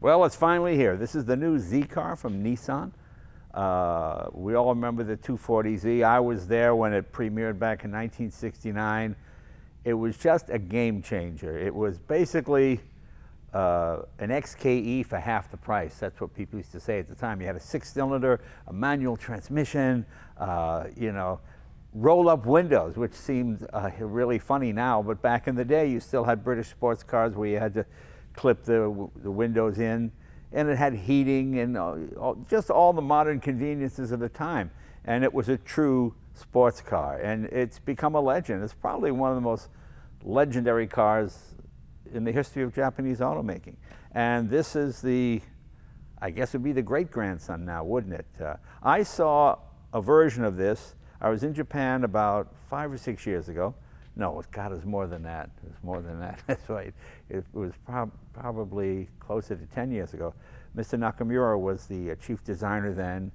Well, it's finally here. This is the new Z car from Nissan. We all remember the 240Z. I was there when it premiered back in 1969. It was just a game changer. It was basically an XKE for half the price. That's what people used to say at the time. You had a 6-cylinder, a manual transmission, roll-up windows, which seems really funny now, but back in the day you still had British sports cars where you had to clip the windows in, and it had heating and just all the modern conveniences of the time. And it was a true sports car, and it's become a legend. It's probably one of the most legendary cars in the history of Japanese automaking. And this is I guess it would be the great-grandson now, wouldn't it? I saw a version of this. I was in Japan about 5 or 6 years ago. No, God, it was more than that. It was more than that. That's right. It was probably closer to 10 years ago. Mr. Nakamura was the chief designer then,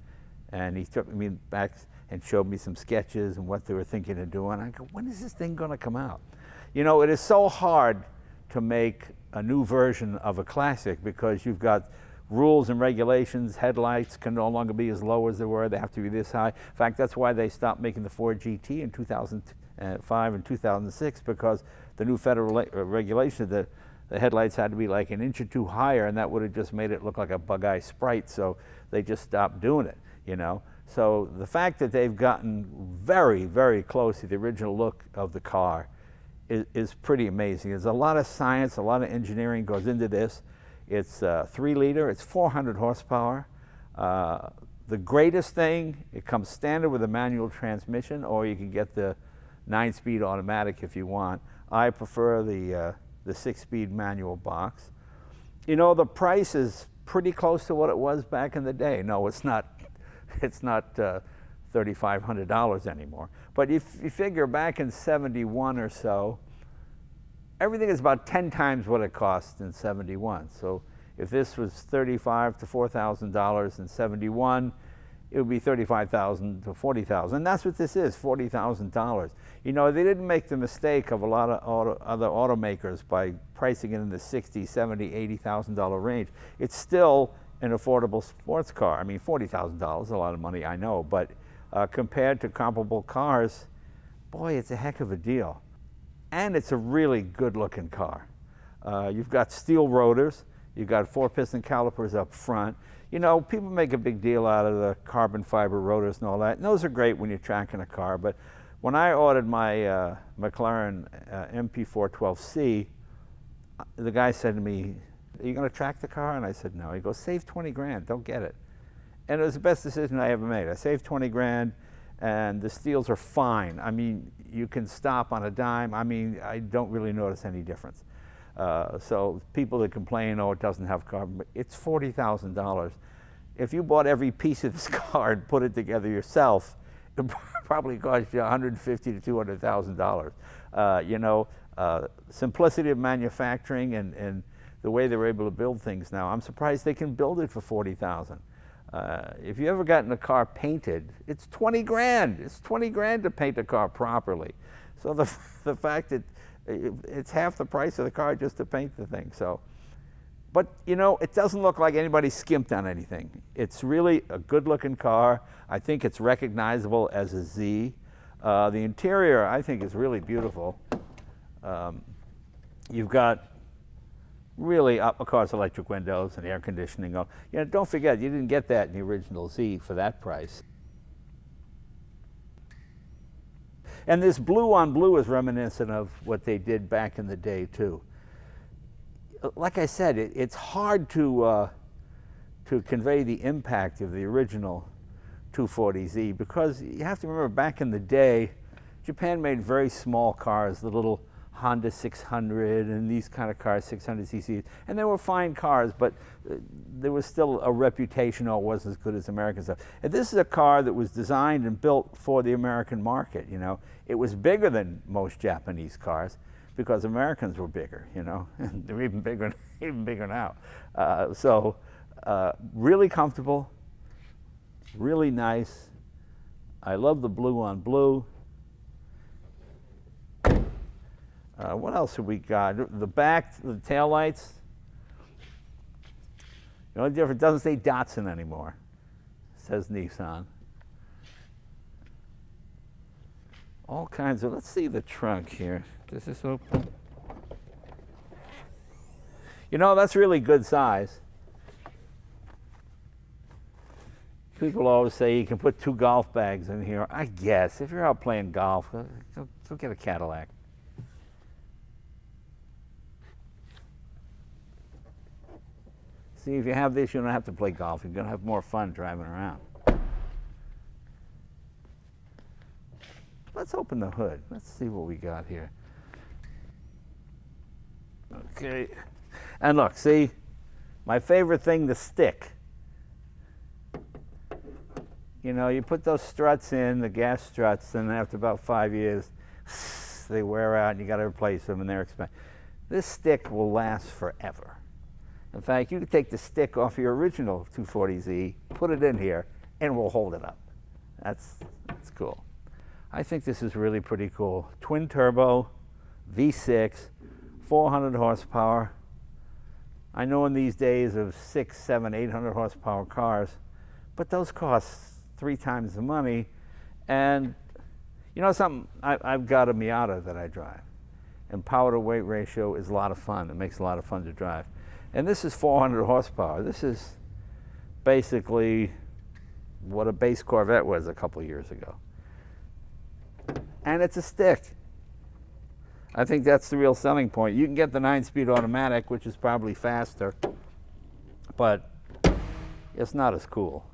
and he took me back and showed me some sketches and what they were thinking of doing. I go, when is this thing going to come out? You know, it is so hard to make a new version of a classic because you've got rules and regulations. Headlights can no longer be as low as they were. They have to be this high. In fact, that's why they stopped making the Ford GT in 2005 and 2006, because the new federal regulation that the headlights had to be like an inch or two higher, and that would have just made it look like a bug-eye Sprite, so they just stopped doing it, you know. So the fact that they've gotten very, very close to the original look of the car is pretty amazing. There's a lot of science, a lot of engineering goes into this. It's 3-liter, it's 400 horsepower. The greatest thing, it comes standard with a manual transmission, or you can get the 9-speed automatic if you want. I prefer the 6-speed manual box. You know, the price is pretty close to what it was back in the day. No, it's not $3,500 anymore. But if you figure back in 71 or so, everything is about 10 times what it cost in 71. So if this was $35,000 to $4,000 in 71, it would be $35,000 to $40,000. And that's what this is, $40,000. You know, they didn't make the mistake of a lot of other automakers by pricing it in the $60,000, $70,000, $80,000 range. It's still an affordable sports car. I mean, $40,000 is a lot of money, I know, but compared to comparable cars, boy, it's a heck of a deal. And it's a really good-looking car. You've got steel rotors. You've got 4-piston calipers up front. You know, people make a big deal out of the carbon fiber rotors and all that. And those are great when you're tracking a car. But when I ordered my McLaren MP412C, the guy said to me, "Are you going to track the car?" And I said, "No." He goes, "Save 20 grand, don't get it." And it was the best decision I ever made. I saved 20 grand, and the steels are fine. I mean, you can stop on a dime. I mean, I don't really notice any difference. So people that complain, oh, it doesn't have carbon, but it's $40,000. If you bought every piece of this car and put it together yourself, it probably cost you $150,000 to $200,000. You know, simplicity of manufacturing and the way they're able to build things now, I'm surprised they can build it for $40,000. If you ever gotten a car painted, it's 20 grand. It's 20 grand to paint a car properly. So the fact that it's half the price of the car just to paint the thing. So, but you know, it doesn't look like anybody skimped on anything. It's really a good-looking car. I think it's recognizable as a Z. The interior, I think, is really beautiful. You've got really, of course, electric windows and air conditioning. You know, don't forget, you didn't get that in the original Z for that price. And this blue on blue is reminiscent of what they did back in the day too. Like I said, it's hard to convey the impact of the original 240Z, because you have to remember, back in the day, Japan made very small cars, the little Honda 600 and these kind of cars, 600cc, and they were fine cars, but there was still a reputation, oh, it wasn't as good as American stuff. And this is a car that was designed and built for the American market, you know. It was bigger than most Japanese cars because Americans were bigger, you know, and they're even bigger now. Really comfortable, really nice. I love the blue on blue. What else have we got? The back, the taillights. The only difference, it doesn't say Datsun anymore. It says Nissan. All kinds of, let's see the trunk here. Does this open? You know, that's really good size. People always say you can put 2 golf bags in here. I guess, if you're out playing golf, go get a Cadillac. See, if you have this, you don't have to play golf. You're going to have more fun driving around. Let's open the hood. Let's see what we got here. Okay. And look, see, my favorite thing, the stick. You know, you put those struts in, the gas struts, and after about 5 years, they wear out and you got to replace them and they're expensive. This stick will last forever. In fact, you could take the stick off your original 240Z, put it in here, and we'll hold it up. That's cool. I think this is really pretty cool. Twin turbo, V6, 400 horsepower. I know in these days of 600, 700, 800 horsepower cars, but those cost 3 times the money. And you know something, I've got a Miata that I drive, and power to weight ratio is a lot of fun. It makes a lot of fun to drive. And this is 400 horsepower. This is basically what a base Corvette was a couple years ago. And it's a stick. I think that's the real selling point. You can get the 9-speed automatic, which is probably faster, but it's not as cool.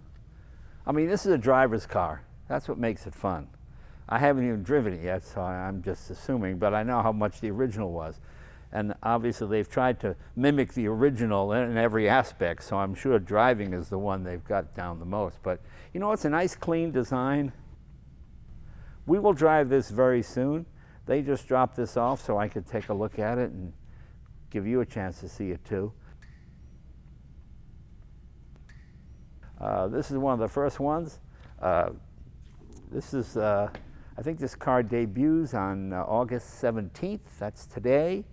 I mean, this is a driver's car. That's what makes it fun. I haven't even driven it yet, so I'm just assuming, but I know how much the original was. And obviously they've tried to mimic the original in every aspect, so I'm sure driving is the one they've got down the most. But you know, it's a nice clean design. We will drive this very soon. They just dropped this off so I could take a look at it and give you a chance to see it too. This is one of the first ones. This is, I think this car debuts on August 17th. That's today,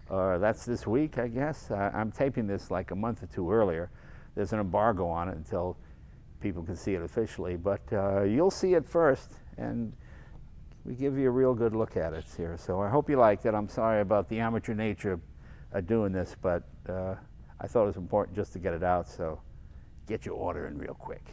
or that's this week, I guess. I'm taping this like a month or 2 earlier. There's an embargo on it until people can see it officially, but you'll see it first, and we give you a real good look at it here. So I hope you liked it. I'm sorry about the amateur nature of doing this, but I thought it was important just to get it out, so get your order in real quick.